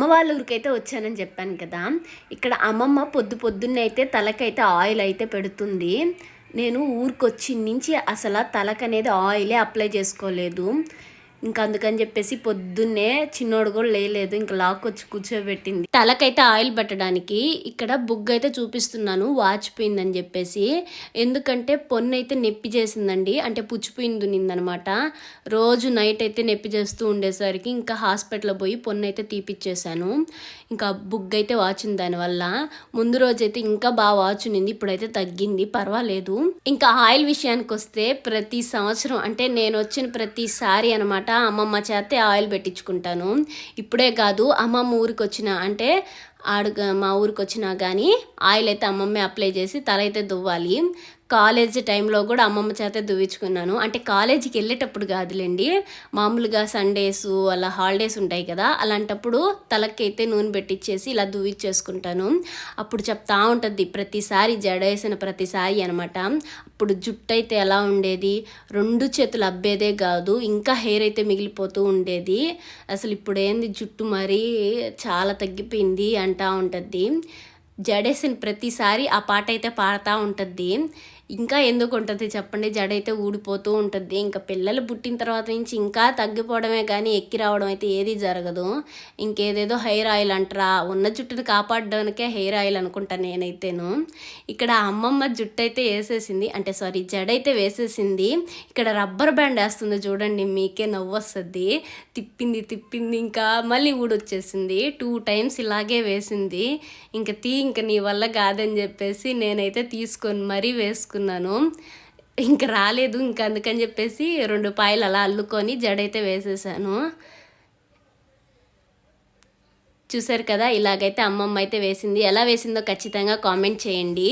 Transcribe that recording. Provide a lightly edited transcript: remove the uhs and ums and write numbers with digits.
అమ్మ వాళ్ళ ఊరికైతే వచ్చానని చెప్పాను కదా. ఇక్కడ అమ్మమ్మ పొద్దున్నే అయితే తలకైతే ఆయిల్ అయితే పెడుతుంది. నేను ఊరికొచ్చి నుంచి అసలు తలకనేది ఆయిలే అప్లై చేసుకోలేదు. ఇంకా అందుకని చెప్పేసి పొద్దున్నే చిన్నోడు కూడా లేలేదు, ఇంకా లాక్కొచ్చి కూర్చోబెట్టింది. తలకైతే ఆయిల్ పెట్టడానికి ఇక్కడ బుగ్గ అయితే చూపిస్తున్నాను వాచిపోయిందని చెప్పేసి. ఎందుకంటే పొన్ను అయితే నొప్పి చేసిందండి, అంటే పుచ్చిపోయింది నిందనమాట. రోజు నైట్ అయితే నొప్పి చేస్తూ ఉండేసరికి ఇంకా హాస్పిటల్లో పోయి పొన్ను అయితే తీపిచ్చేసాను. ఇంకా బుగ్గ అయితే వాచింది దానివల్ల. ముందు రోజైతే ఇంకా బాగా వాచునింది, ఇప్పుడైతే తగ్గింది, పర్వాలేదు. ఇంకా ఆయిల్ విషయానికి వస్తే ప్రతి సంవత్సరం అంటే నేను వచ్చిన ప్రతిసారి అనమాట అమ్మమ్మ చేతే ఆయిల్ పెట్టించుకుంటాను. ఇప్పుడే కాదు, అమ్మమ్మ ఊరికి వచ్చిన అంటే మా ఊరికి వచ్చినా కానీ ఆయిల్ అయితే అమ్మమ్మే అప్లై చేసి తల అయితే దువ్వాలి. కాలేజ్ టైంలో కూడా అమ్మమ్మ చేతే దువ్వించుకున్నాను. అంటే కాలేజీకి వెళ్ళేటప్పుడు కాదులేండి, మామూలుగా సండేస్ అలా హాలిడేస్ ఉంటాయి కదా, అలాంటప్పుడు తలకైతే నూనె పెట్టించేసి ఇలా దువ్వించేసుకుంటాను. అప్పుడు చెప్తా ఉంటుంది ప్రతిసారి జడ వేసిన ప్రతిసారి అనమాట. అప్పుడు జుట్టు అయితే ఎలా ఉండేది, 2 చేతులు అబ్బేదే కాదు, ఇంకా హెయిర్ అయితే మిగిలిపోతూ ఉండేది. అసలు ఇప్పుడు ఏంది జుట్టు మరీ చాలా తగ్గిపోయింది అంటూ ఉంటుంది. జడేసిన ప్రతిసారి ఆ పాట అయితే పాడుతూ ఉంటుంది. ఇంకా ఎందుకు ఉంటుంది చెప్పండి, జడైతే ఊడిపోతూ ఉంటుంది. ఇంకా పిల్లలు పుట్టిన తర్వాత నుంచి ఇంకా తగ్గిపోవడమే కానీ ఎక్కి రావడం అయితే ఏది జరగదు. ఇంకేదేదో హెయిర్ ఆయిల్ అంటారా, ఉన్న జుట్టుని కాపాడడానికే హెయిర్ ఆయిల్ అనుకుంటాను నేనైతేను. ఇక్కడ అమ్మమ్మ జుట్టు అయితే వేసేసింది, అంటే సారీ జడైతే వేసేసింది. ఇక్కడ రబ్బర్ బ్యాండ్ వేస్తుంది చూడండి, మీకే నవ్వు వస్తుంది. తిప్పింది ఇంకా మళ్ళీ ఊడొచ్చేసింది. 2 times ఇలాగే వేసింది. ఇంకా నీ వల్ల కాదని చెప్పేసి నేనైతే తీసుకొని మరీ వేసుకున్నాను. ఇంకా రాలేదు, ఇంకా అందుకని చెప్పేసి 2 పాయలు అలా అల్లుకొని జడైతే వేసేసాను. చూసారు కదా, ఇలాగైతే అమ్మమ్మ అయితే వేసింది. ఎలా వేసిందో ఖచ్చితంగా కామెంట్ చేయండి.